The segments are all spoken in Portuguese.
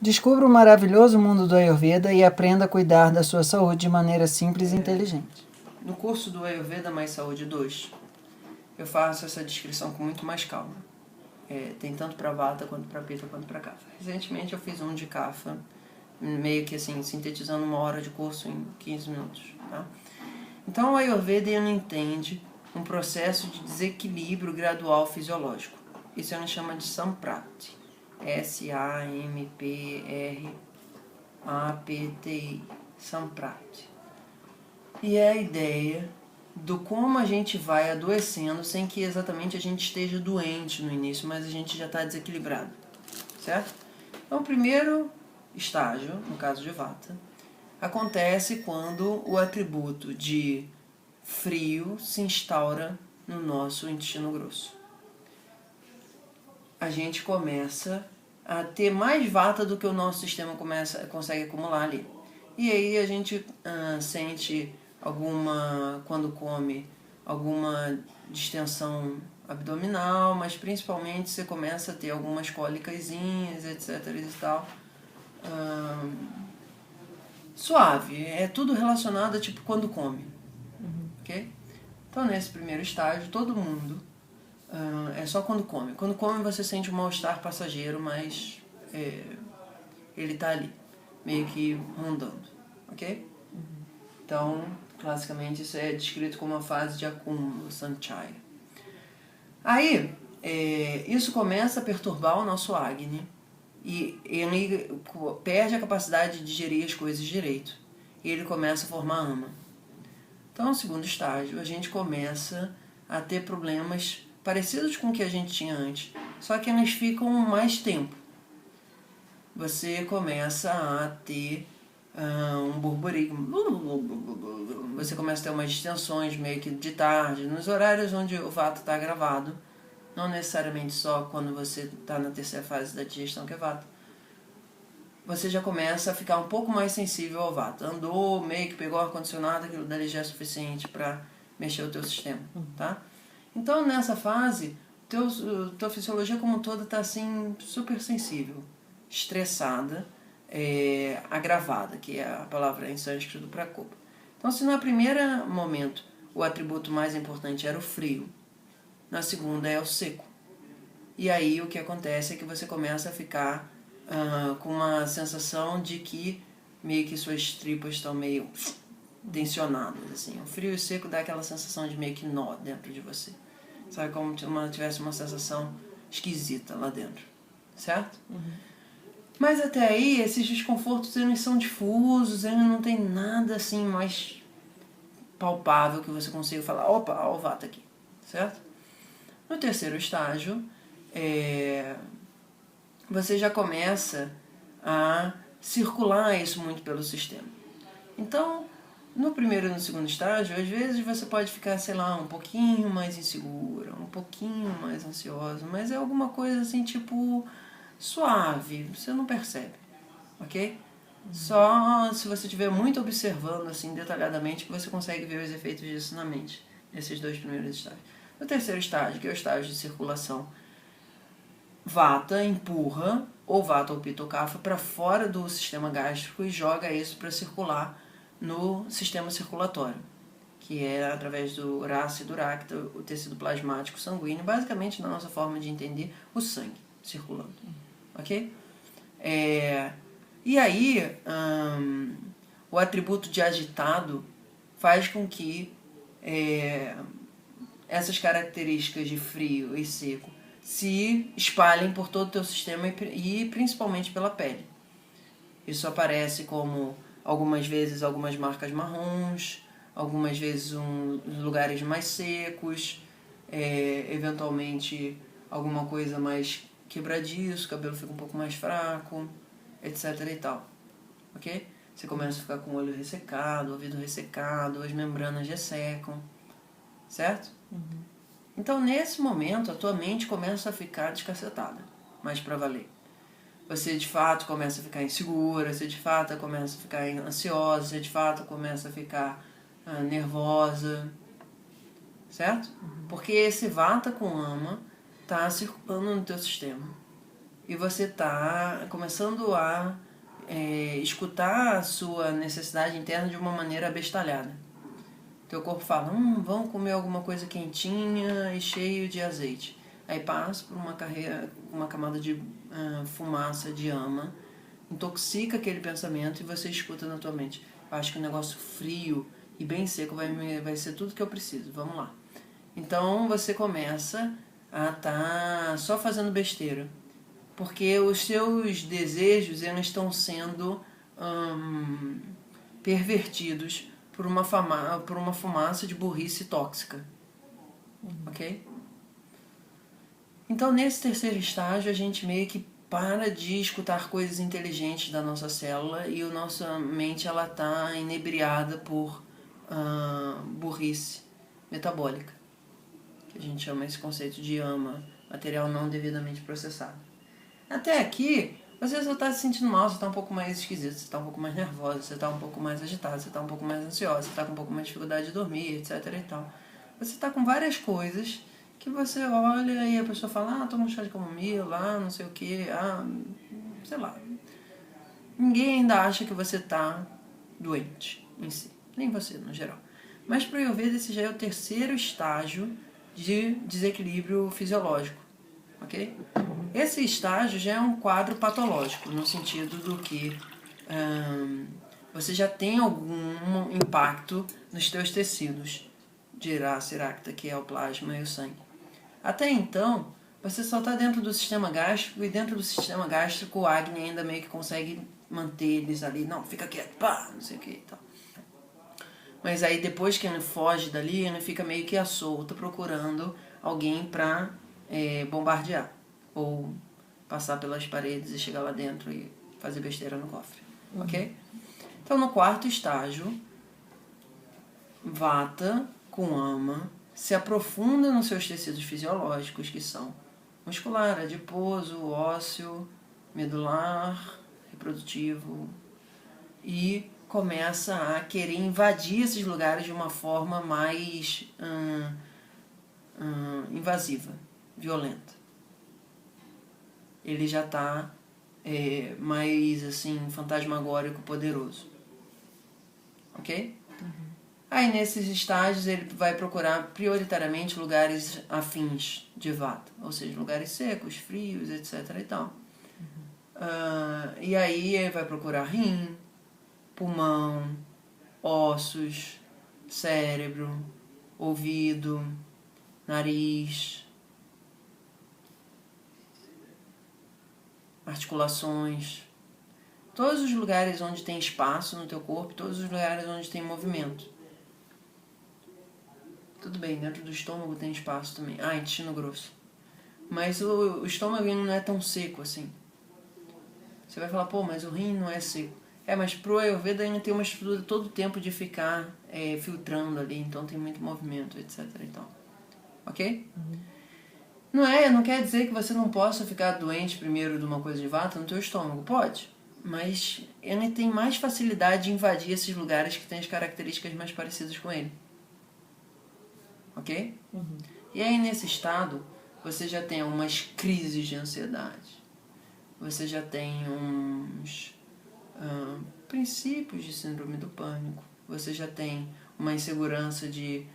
Descubra o maravilhoso mundo do Ayurveda e aprenda a cuidar da sua saúde de maneira simples e inteligente. No curso do Ayurveda Mais Saúde 2, eu faço essa descrição com muito mais calma. Tem tanto para Vata, quanto para Pitta, quanto para Kapha. Recentemente eu fiz um de Kapha, meio que assim, sintetizando 1 hora de curso em 15 minutos. Tá? Então o Ayurveda ele entende um processo de desequilíbrio gradual fisiológico. Isso a gente chama de Samprati. S-A-M-P-R-A-P-T-I. Samprati. E é a ideia do como a gente vai adoecendo sem que exatamente a gente esteja doente no início, mas a gente já está desequilibrado, certo? Então o primeiro estágio, no caso de Vata, acontece quando o atributo de frio se instaura no nosso intestino grosso. A gente começa a ter mais Vata do que o nosso sistema consegue acumular ali. E aí a gente sente quando come, alguma distensão abdominal, mas principalmente você começa a ter algumas cólicazinhas, etc. e tal. Suave, é tudo relacionado a tipo quando come. Ok? Então nesse primeiro estágio, todo mundo é só quando come. Quando come você sente um mal-estar passageiro, mas ele tá ali, meio que rondando, ok? Então, classicamente, isso é descrito como uma fase de acúmulo, sanchaya. Aí, isso começa a perturbar o nosso Agni e ele perde a capacidade de digerir as coisas direito. E ele começa a formar ama. Então, no segundo estágio, a gente começa a ter problemas parecidos com o que a gente tinha antes, só que eles ficam mais tempo. Você começa a ter um burburinho, você começa a ter umas distensões meio que de tarde, nos horários onde o Vata está gravado, não necessariamente só quando você está na terceira fase da digestão que é Vata. Você já começa a ficar um pouco mais sensível ao Vata. Andou, meio que pegou ar-condicionado, aquilo dali já é suficiente para mexer o teu sistema, tá? Então nessa fase, tua fisiologia como um todo está assim, super sensível, estressada, agravada, que é a palavra em sânscrito para Prakopa. Então se no primeiro momento o atributo mais importante era o frio, na segunda é o seco. E aí o que acontece é que você começa a ficar com uma sensação de que meio que suas tripas estão meio tensionadas, assim. O frio e o seco dá aquela sensação de meio que nó dentro de você. Sabe, como se tivesse uma sensação esquisita lá dentro, certo? Mas até aí, esses desconfortos eles são difusos, eles não tem nada assim mais palpável que você consiga falar, opa, ó o Vata aqui, certo? No terceiro estágio, você já começa a circular isso muito pelo sistema. Então, no primeiro e no segundo estágio, às vezes você pode ficar, sei lá, um pouquinho mais insegura, um pouquinho mais ansiosa, mas é alguma coisa assim, tipo, suave, você não percebe, ok? Só se você estiver muito observando, assim, detalhadamente, que você consegue ver os efeitos disso na mente, nesses 2 primeiros estágios. No terceiro estágio, que é o estágio de circulação, Vata empurra, ou Vata ou Pitta ou Kapha, para fora do sistema gástrico e joga isso para circular no sistema circulatório, que é através do Rasa e do Rakta, o tecido plasmático sanguíneo, basicamente na nossa forma de entender, o sangue circulando, ok? E aí, o atributo de agitado faz com que essas características de frio e seco se espalhem por todo o teu sistema e principalmente pela pele. Isso aparece como, algumas vezes, algumas marcas marrons, algumas vezes lugares mais secos, eventualmente alguma coisa mais quebradiço, o cabelo fica um pouco mais fraco, etc e tal, ok? Você começa a ficar com o olho ressecado, o ouvido ressecado, as membranas ressecam, certo? Então, nesse momento, a tua mente começa a ficar descacetada, mais pra valer. Você, de fato, começa a ficar insegura, você, de fato, começa a ficar ansiosa, você, de fato, começa a ficar nervosa, certo? Porque esse Vata com Ama tá circulando no teu sistema. e você está começando a escutar a sua necessidade interna de uma maneira abestalhada. Teu corpo fala, vamos comer alguma coisa quentinha e cheio de azeite. Aí passa por uma camada de fumaça, de ama, intoxica aquele pensamento e você escuta na tua mente. Eu acho que um negócio frio e bem seco vai ser tudo que eu preciso, vamos lá. Então você começa a estar só fazendo besteira, porque os seus desejos eles estão sendo pervertidos por uma fumaça de burrice tóxica. Ok? Então, nesse terceiro estágio, a gente meio que para de escutar coisas inteligentes da nossa célula e a nossa mente ela está inebriada por burrice metabólica, que a gente chama esse conceito de AMA, material não devidamente processado. Até aqui, você só está se sentindo mal, você está um pouco mais esquisito, você está um pouco mais nervosa, você está um pouco mais agitado, você está um pouco mais ansiosa, você está com um pouco mais de dificuldade de dormir, etc. e tal. Você está com várias coisas que você olha e a pessoa fala, toma um chá de camomila, não sei o que, sei lá. Ninguém ainda acha que você está doente em si, nem você no geral. Mas para o Ayurveda esse já é o terceiro estágio de desequilíbrio fisiológico, ok? Esse estágio já é um quadro patológico, no sentido do que você já tem algum impacto nos teus tecidos de Rasa e Rakta, que é o plasma e o sangue. Até então, você só está dentro do sistema gástrico, e dentro do sistema gástrico o Agni ainda meio que consegue manter eles ali, não, fica quieto, pá, não sei o que e tal. Mas aí depois que ele foge dali, ele fica meio que à solta, procurando alguém para bombardear, ou passar pelas paredes e chegar lá dentro e fazer besteira no cofre, ok? Então no quarto estágio, Vata com Ama se aprofunda nos seus tecidos fisiológicos, que são muscular, adiposo, ósseo, medular, reprodutivo, e começa a querer invadir esses lugares de uma forma mais invasiva, violenta. Ele já está mais assim, fantasmagórico, poderoso. Ok? Aí nesses estágios ele vai procurar prioritariamente lugares afins de Vata, ou seja, lugares secos, frios, etc. e tal. E aí ele vai procurar rim, pulmão, ossos, cérebro, ouvido, nariz, articulações. Todos os lugares onde tem espaço no teu corpo, todos os lugares onde tem movimento. Tudo bem, dentro do estômago tem espaço também. Intestino grosso. Mas o estômago não é tão seco assim. Você vai falar, mas o rim não é seco. Mas pro Ayurveda ainda tem uma estrutura todo o tempo de ficar filtrando ali, então tem muito movimento, etc. e tal. Ok? Não quer dizer que você não possa ficar doente primeiro de uma coisa de Vata no teu estômago. Pode. Mas ele tem mais facilidade de invadir esses lugares que têm as características mais parecidas com ele. Ok? E aí nesse estado você já tem umas crises de ansiedade, você já tem uns princípios de síndrome do pânico, você já tem uma insegurança de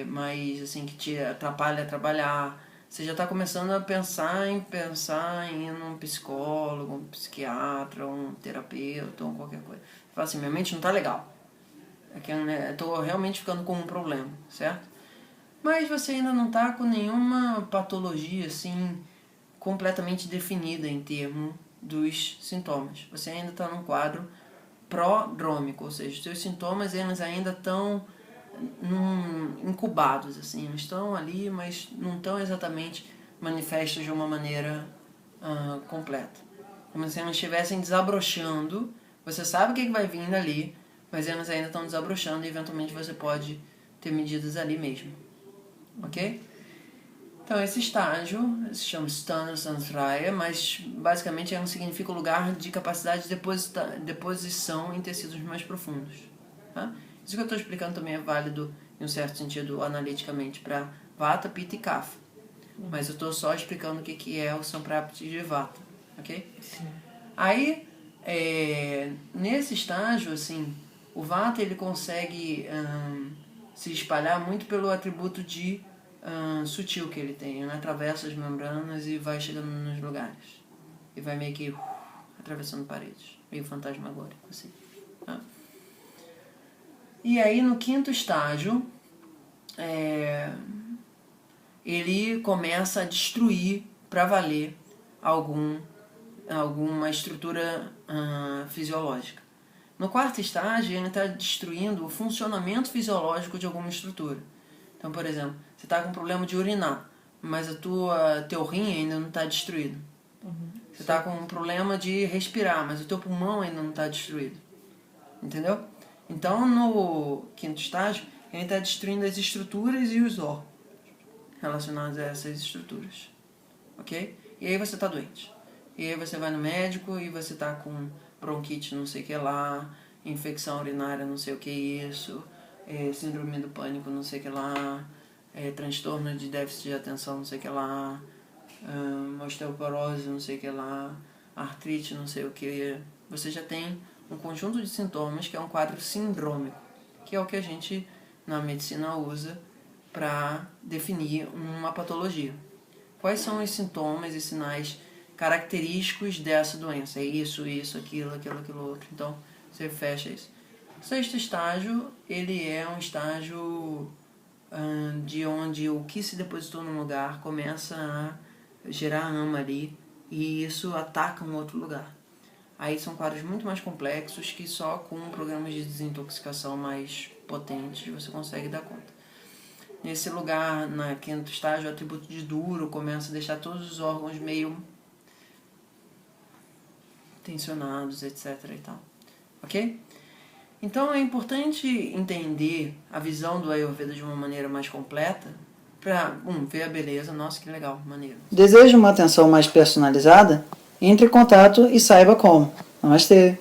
mais assim que te atrapalha a trabalhar, você já está começando a pensar em ir num psicólogo, um psiquiatra, um terapeuta ou qualquer coisa. Você fala assim, minha mente não está legal. Estou realmente ficando com um problema, certo? Mas você ainda não está com nenhuma patologia assim completamente definida em termos dos sintomas. Você ainda está num quadro prodrômico, ou seja, os seus sintomas eles ainda estão incubados, assim, eles estão ali, mas não estão exatamente manifestos de uma maneira completa. Como se eles estivessem desabrochando, você sabe o que vai vir dali, mas eles ainda estão desabrochando e eventualmente você pode ter medidas ali mesmo. Ok? Então esse estágio se chama Sthana Sansraya, mas basicamente não significa lugar de capacidade de deposição em tecidos mais profundos. Tá? Isso que eu estou explicando também é válido em um certo sentido analiticamente para Vata, Pitta e Kapha. Mas eu estou só explicando o que é o Samprapti de Vata, ok? Sim. Aí, nesse estágio, assim, o Vata ele consegue se espalhar muito pelo atributo de sutil que ele tem, né? Atravessa as membranas e vai chegando nos lugares. E vai meio que atravessando paredes, meio fantasmagórico, assim. Tá? E aí, no quinto estágio, ele começa a destruir, para valer, alguma estrutura fisiológica. No quarto estágio, ele está destruindo o funcionamento fisiológico de alguma estrutura. Então, por exemplo, você está com um problema de urinar, mas teu rim ainda não está destruído. Você está com um problema de respirar, mas o teu pulmão ainda não está destruído. Entendeu? Então, no quinto estágio, ele está destruindo as estruturas e os órgãos relacionados a essas estruturas. Ok? E aí você está doente. E aí você vai no médico e você está com bronquite não sei o que lá, infecção urinária não sei o que isso, síndrome do pânico não sei o que lá, transtorno de déficit de atenção não sei o que lá, osteoporose não sei o que lá, artrite não sei o que. Você já tem um conjunto de sintomas que é um quadro sindrômico, que é o que a gente na medicina usa para definir uma patologia. Quais são os sintomas e sinais característicos dessa doença? É isso, aquilo, outro. Então, você fecha isso. O sexto estágio, ele é um estágio de onde o que se depositou num lugar começa a gerar ama ali e isso ataca um outro lugar. Aí são quadros muito mais complexos que só com programas de desintoxicação mais potentes você consegue dar conta. Nesse lugar, na quinto estágio, o atributo de duro começa a deixar todos os órgãos meio tensionados, etc. e tal. Ok? Então é importante entender a visão do Ayurveda de uma maneira mais completa para ver a beleza. Nossa, que legal, maneiro. Deseja uma atenção mais personalizada? Entre em contato e saiba como. Namastê!